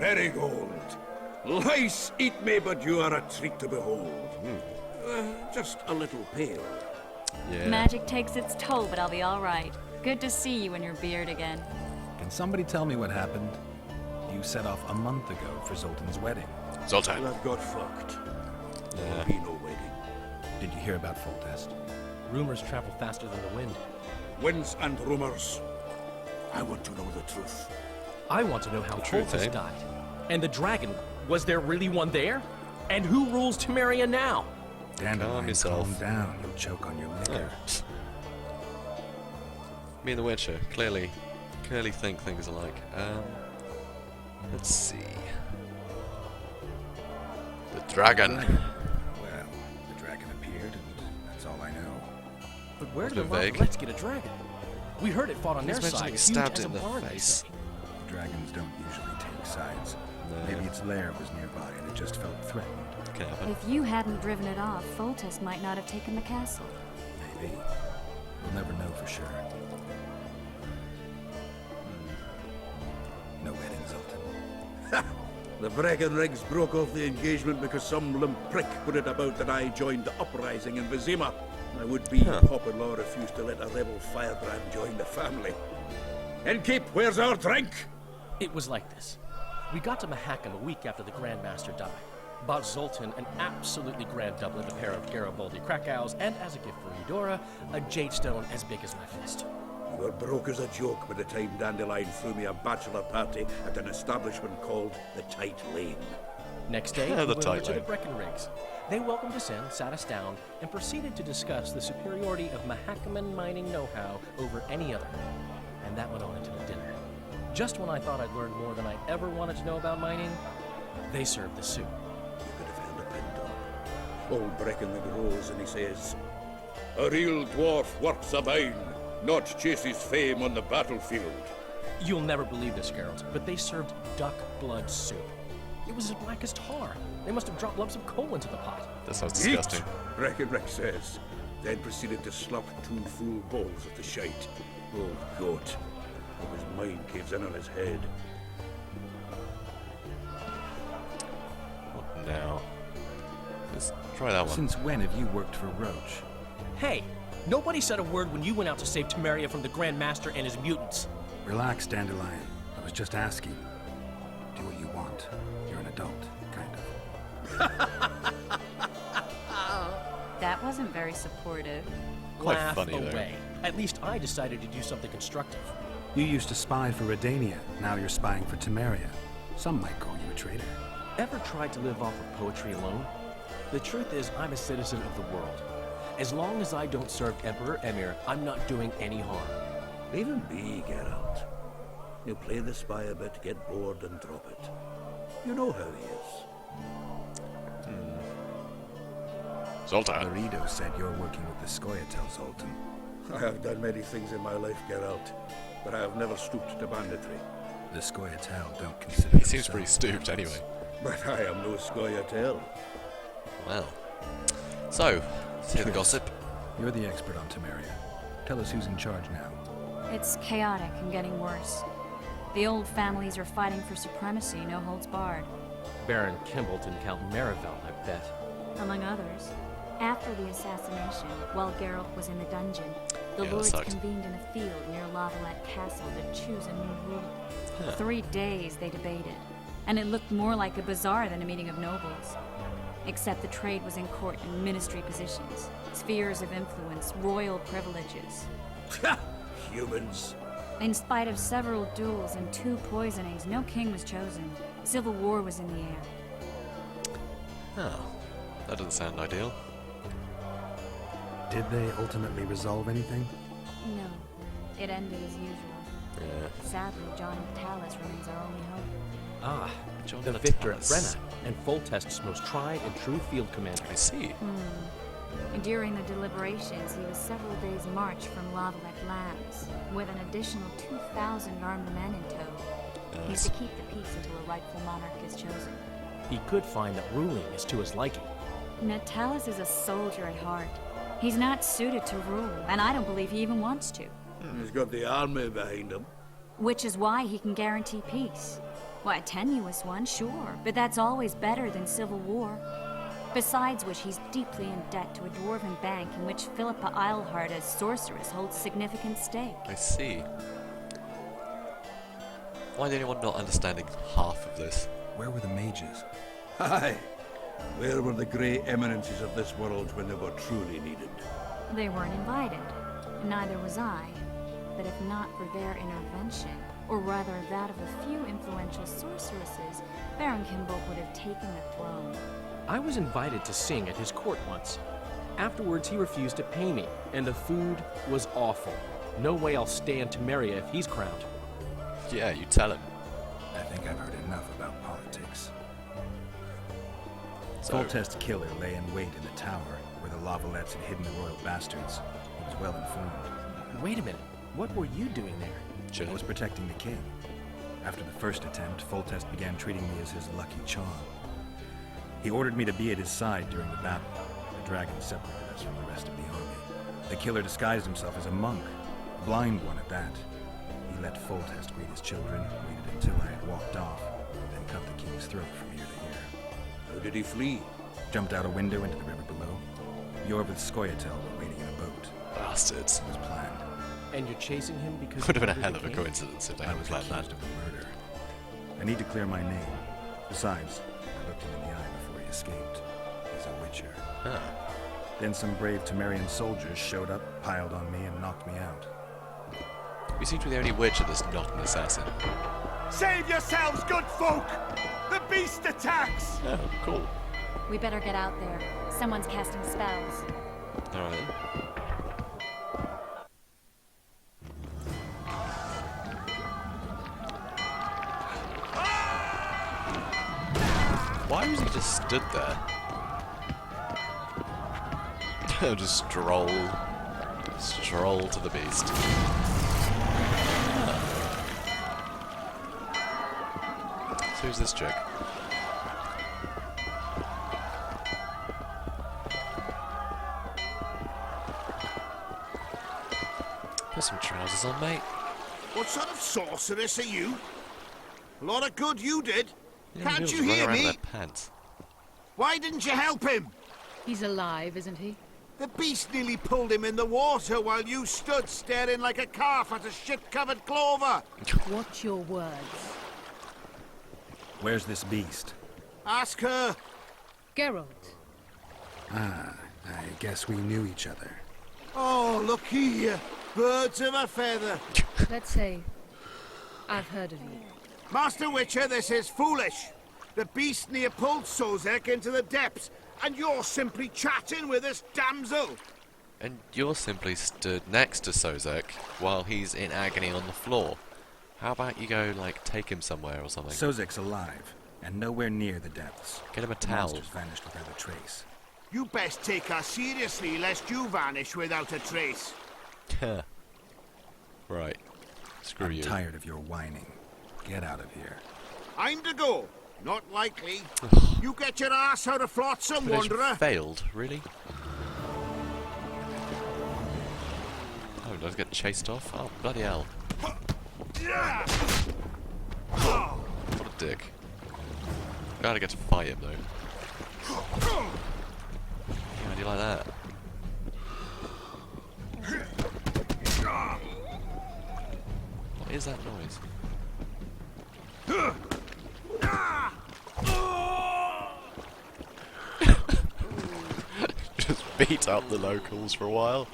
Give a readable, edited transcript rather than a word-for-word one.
Marigold. Lice eat me, but you are a treat to behold. Just a little pale. Yeah. Magic takes its toll, but I'll be all right. Good to see you in your beard again. Can somebody tell me what happened? You set off a month ago for Zoltan's wedding. Zoltan. That got fucked. Yeah. There'll be no wedding. Did you hear about Foltest? Rumors travel faster than the wind. Winds and rumors. I want to know the truth. I want to know how truth, Foltest eh? died. And the dragon, was there really one there? And who rules Temeria now? Dandelion, yourself. calm down. You'll choke on your liquor. Me and the Witcher clearly think things alike. Let's see. The dragon. Well, the dragon appeared, and that's all I know. But where That's did a the bit vague. Let's get a dragon? We heard it fought on He's their mentioning side. he Huge stabbed as it in a the barn, they face. say. Dragons don't usually take sides. No. Maybe its lair was nearby, and it just felt threatened. Can happen. If you hadn't driven it off, Foltest might not have taken the castle. Maybe. We'll never know for sure. No wedding, Zoltan. The Breckenrigs broke off the engagement because some limp prick put it about that I joined the uprising in Vizima. My would-be pop-in-law refused to let a rebel firebrand join the family. Innkeep, where's our drink? It was like this. We got to Mahakam a week after the Grandmaster died. Bought Zoltan an absolutely grand doublet, a pair of Garibaldi Krakows, and as a gift for Eudora, a jade stone as big as my fist. You were broke as a joke by the time Dandelion threw me a bachelor party at an establishment called the Tight Lane. Next day, The we went over tight to the lane. Breckenrigs. They welcomed us in, sat us down, and proceeded to discuss the superiority of Mahakaman mining know-how over any other. And that went on into the dinner. Just when I thought I'd learned more than I ever wanted to know about mining, they served the soup. You could have held a pin top. Old Breckenrig rose and he says, "A real dwarf works a mine, not chases fame on the battlefield." You'll never believe this, Geralt, but they served duck blood soup. It was as black as tar. They must have dropped lumps of coal into the pot. That sounds disgusting. Eat, Breckenrig says, then proceeded to slop 2 full bowls of the shite. Old goat. Hope his mind caves in on his head. What now? Let's try that one. Since when have you worked for Roach? Hey, nobody said a word when you went out to save Temeria from the Grand Master and his mutants. Relax, Dandelion. I was just asking. Do what you want. You're an adult, kind of. That wasn't very supportive. Quite Laugh funny, though. away. At least I decided to do something constructive. You used to spy for Redania. Now you're spying for Temeria. Some might call you a traitor. Ever tried to live off of poetry alone? The truth is, I'm a citizen of the world. As long as I don't serve Emperor Emir, I'm not doing any harm. Leave him be, Geralt. You play the spy a bit, get bored and drop it. You know how he is. Zoltan. Laredo said you're working with the Scoia'tael, Zoltan. I have done many things in my life, Geralt, but I have never stooped to banditry. The Scoia'tael don't consider He seems pretty themselves stooped anyway. But I am no Scoia'tael. Well. So, let's hear the gossip. You're the expert on Temeria. Tell us who's in charge now. It's chaotic and getting worse. The old families are fighting for supremacy, no holds barred, Baron Kimbalt and Count Marivel, I bet. among others. After the assassination, while Geralt was in the dungeon, the Yeah, that lords sucked. convened in a field near Lavalette Castle to choose a new ruler. 3 days they debated, and it looked more like a bazaar than a meeting of nobles. Except the trade was in court and ministry positions, spheres of influence, royal privileges. Humans. In spite of several duels and 2 poisonings, no king was chosen. Civil war was in the air. Oh, that doesn't sound ideal. Did they ultimately resolve anything? No, it ended as usual. Yeah. Sadly, John of Talus remains our only hope. Ah, John the the victor at Talus. Brenna, and Foltest's most tried and true field commander. I see. During the deliberations, he was several days' march from Lavalette lands, with an additional 2,000 armed men in tow. He's Nice. to keep the peace until a rightful monarch is chosen. He could find that ruling is to his liking. Natalis is a soldier at heart. He's not suited to rule, and I don't believe he even wants to. He's got the army behind him. Which is why he can guarantee peace. Why, a tenuous one, sure, but that's always better than civil war. Besides which, he's deeply in debt to a dwarven bank in which Philippa Eilhart as sorceress holds significant stake. I see. Why is anyone not understanding half of this? Where were the mages? Aye. Where were the grey eminences of this world when they were truly needed? They weren't invited. Neither was I. But if not for their intervention, or rather that of a few influential sorceresses, Baron Kimbolc would have taken the throne. I was invited to sing at his court once. Afterwards, he refused to pay me, and the food was awful. No way I'll stay in Temeria if he's crowned. Yeah, you tell him. I think I've heard enough about politics. So, Foltest's killer lay in wait in the tower where the Lavalettes had hidden the royal bastards. He was well informed. Wait a minute. What were you doing there? Geralt. I was protecting the king. After the first attempt, Foltest began treating me as his lucky charm. He ordered me to be at his side during the battle. The dragon separated us from the rest of the army. The killer disguised himself as a monk, a blind one at that. He let Foltest greet his children, waited until I had walked off, then cut the king's throat from ear to ear. How did he flee? Jumped out a window into the river below. Jord with Skoyatel were waiting in a boat. bastards. It was planned. And you're chasing him because Would have been a you hell murdered of a the king? coincidence if they I hadn't was planned accused that. of the murder. I need to clear my name. Besides, I looked him in the eye before he escaped. He's a witcher. Ah. Then some brave Temerian soldiers showed up, piled on me, and knocked me out. You seem to be the only witcher that's not an assassin. Save yourselves, good folk! The beast attacks! Oh, cool. We better get out there. Someone's casting spells. Alright then. Why was he just stood there? Just stroll to the beast. So who's this chick? Put some trousers on, mate. What sort of sorceress are you? A lot of good you did. Yeah, Can't girls you run hear around in me? their pants. Why didn't you help him? He's alive, isn't he? The beast nearly pulled him in the water while you stood staring like a calf at a shit-covered clover. Watch your words. Where's this beast? Ask her. Geralt, Ah, I guess we knew each other. Oh, look here. Birds of a feather. let's say I've heard of you. Master Witcher, this is foolish. The beast near pulled Sozek into the depths, and you're simply chatting with this damsel. And you're simply stood next to Sozek while he's in agony on the floor. How about you go, like, take him somewhere or something? Sozek's alive, and nowhere near the depths. Get him a The towel. monster's vanished without a trace. You best take her seriously, lest you vanish without a trace. Right. Screw I'm you. tired of your whining. Get out of here. I'm to go. Not likely. You get your ass out of Flotsam, Expedition wanderer. failed, really? Oh, does get chased off? Oh, bloody hell. What a dick. Gotta get to fight him, though. Yeah, how do you like that? What is that noise? Just beat up the locals for a while.